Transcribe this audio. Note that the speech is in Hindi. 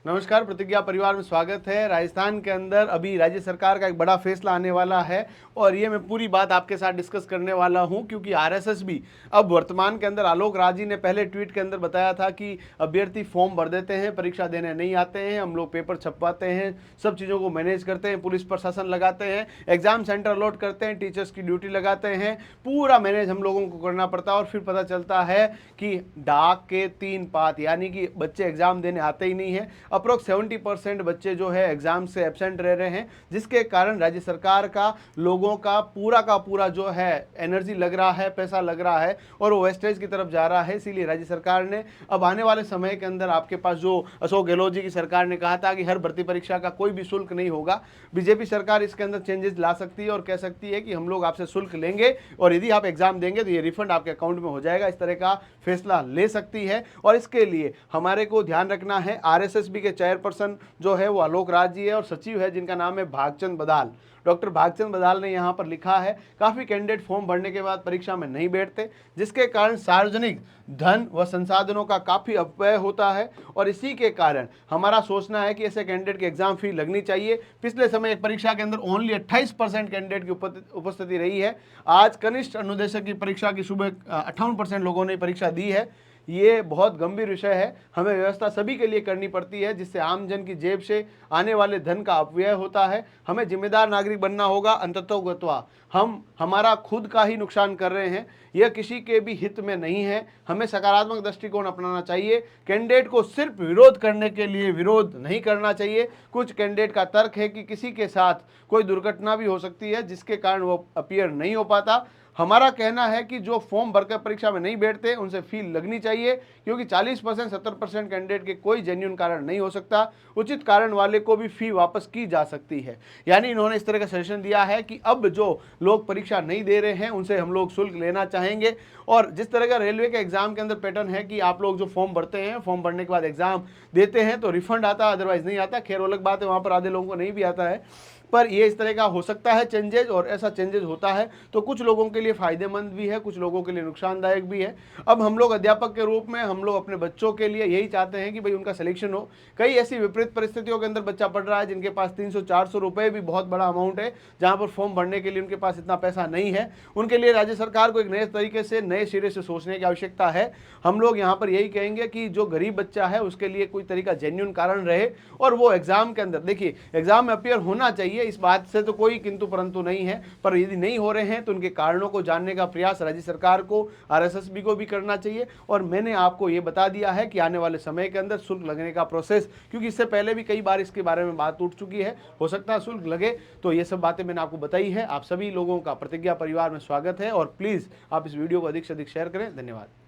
नमस्कार, प्रतिज्ञा परिवार में स्वागत है। राजस्थान के अंदर अभी राज्य सरकार का एक बड़ा फैसला आने वाला है और ये मैं पूरी बात आपके साथ डिस्कस करने वाला हूं, क्योंकि आरएसएस भी अब वर्तमान के अंदर आलोक राज जी ने पहले ट्वीट के अंदर बताया था कि अभ्यर्थी फॉर्म भर देते हैं, परीक्षा देने नहीं आते हैं, हम लोग पेपर छपवाते हैं, सब चीज़ों को मैनेज करते हैं, पुलिस प्रशासन लगाते हैं, एग्जाम सेंटर अलॉट करते हैं, टीचर्स की ड्यूटी लगाते हैं, पूरा मैनेज हम लोगों को करना पड़ता है। और फिर पता चलता है कि डाक के 3 पात, यानी कि बच्चे एग्जाम देने आते ही नहीं है। अप्रोक्स 70% बच्चे जो है एग्जाम से एब्सेंट रह रहे हैं, जिसके कारण राज्य सरकार का लोगों का पूरा जो है एनर्जी लग रहा है, पैसा लग रहा है और वो वेस्टेज की तरफ जा रहा है। इसीलिए राज्य सरकार ने अब आने वाले समय के अंदर आपके पास जो अशोक गहलोत जी की सरकार ने कहा था कि हर भर्ती परीक्षा का कोई भी शुल्क नहीं होगा, बीजेपी सरकार इसके अंदर चेंजेस ला सकती है और कह सकती है कि हम लोग आपसे शुल्क लेंगे और यदि आप एग्जाम देंगे तो ये रिफंड आपके अकाउंट में हो जाएगा। इस तरह का फैसला ले सकती है और इसके लिए हमारे को ध्यान रखना है। आरएसएसबी के चेयरपर्सन जो है वो आलोक राज जी है और सचिव है जिनका नाम है भागचंद बदाल। डॉक्टर भागचंद बदाल ने यहाँ पर लिखा है, काफ़ी कैंडिडेट फॉर्म भरने के बाद परीक्षा में नहीं बैठते, जिसके कारण सार्वजनिक धन व संसाधनों का काफ़ी अपव्यय होता है और इसी के कारण हमारा सोचना है कि ऐसे कैंडिडेट की एग्जाम फी लगनी चाहिए। पिछले समय एक परीक्षा के अंदर ओनली 28% कैंडिडेट की उपस्थिति रही है। आज कनिष्ठ अनुदेशक की परीक्षा की सुबह 58% लोगों ने परीक्षा दी है। ये बहुत गंभीर विषय है। हमें व्यवस्था सभी के लिए करनी पड़ती है, जिससे आम जन की जेब से आने वाले धन का अपव्यय होता है। हमें जिम्मेदार नागरिक बनना होगा। अंततोगत्वा हम हमारा खुद का ही नुकसान कर रहे हैं, यह किसी के भी हित में नहीं है। हमें सकारात्मक दृष्टिकोण अपनाना चाहिए। कैंडिडेट को सिर्फ विरोध करने के लिए विरोध नहीं करना चाहिए। कुछ कैंडिडेट का तर्क है कि किसी के साथ कोई दुर्घटना भी हो सकती है, जिसके कारण वो अपीयर नहीं हो पाता। हमारा कहना है कि जो फॉर्म भरकर परीक्षा में नहीं बैठते उनसे फी लगनी चाहिए, क्योंकि 40% 70% कैंडिडेट के कोई जेन्युइन कारण नहीं हो सकता। उचित कारण वाले को भी फी वापस की जा सकती है। यानी इन्होंने इस तरह का सजेशन दिया है कि अब जो लोग परीक्षा नहीं दे रहे हैं उनसे हम लोग शुल्क लेना चाहेंगे। और जिस तरह का रेलवे के एग्जाम के अंदर पैटर्न है कि आप लोग जो फॉर्म भरते हैं, फॉर्म भरने के बाद एग्जाम देते हैं तो रिफंड आता है, अदरवाइज नहीं आता। खैर अलग बात है, वहाँ पर आधे लोगों को नहीं भी आता है, पर ये इस तरह का हो सकता है चेंजेज। और ऐसा चेंजेज होता है तो कुछ लोगों के लिए फायदेमंद भी है, कुछ लोगों के लिए नुकसानदायक भी है। अब हम लोग अध्यापक के रूप में हम लोग अपने बच्चों के लिए यही चाहते हैं कि भाई उनका सिलेक्शन हो। कई ऐसी विपरीत परिस्थितियों के अंदर बच्चा पढ़ रहा है जिनके पास 300-400 रुपये भी बहुत बड़ा अमाउंट है, जहाँ पर फॉर्म भरने के लिए उनके पास इतना पैसा नहीं है। उनके लिए राज्य सरकार को एक नए तरीके से, नए सिरे से सोचने की आवश्यकता है। हम लोग यहाँ पर यही कहेंगे कि जो गरीब बच्चा है उसके लिए कोई तरीका जेन्युइन कारण रहे और वो एग्जाम के अंदर, देखिए एग्जाम में अपियर होना चाहिए, इस बात से तो कोई किंतु परंतु नहीं है, पर यदि नहीं हो रहे हैं तो उनके कारणों को जानने का प्रयास राज्य सरकार को, आरएसएसबी को भी करना चाहिए। और मैंने आपको ये बता दिया है कि आने वाले समय के अंदर शुल्क लगने का प्रोसेस, क्योंकि इससे पहले भी कई बार इसके बारे में बात उठ चुकी है, हो सकता है शुल्क लगे। तो ये सब बातें मैंने आपको बताई है। आप सभी लोगों का प्रतिज्ञा परिवार में स्वागत है और प्लीज़ आप इस वीडियो को अधिक से अधिक शेयर करें। धन्यवाद।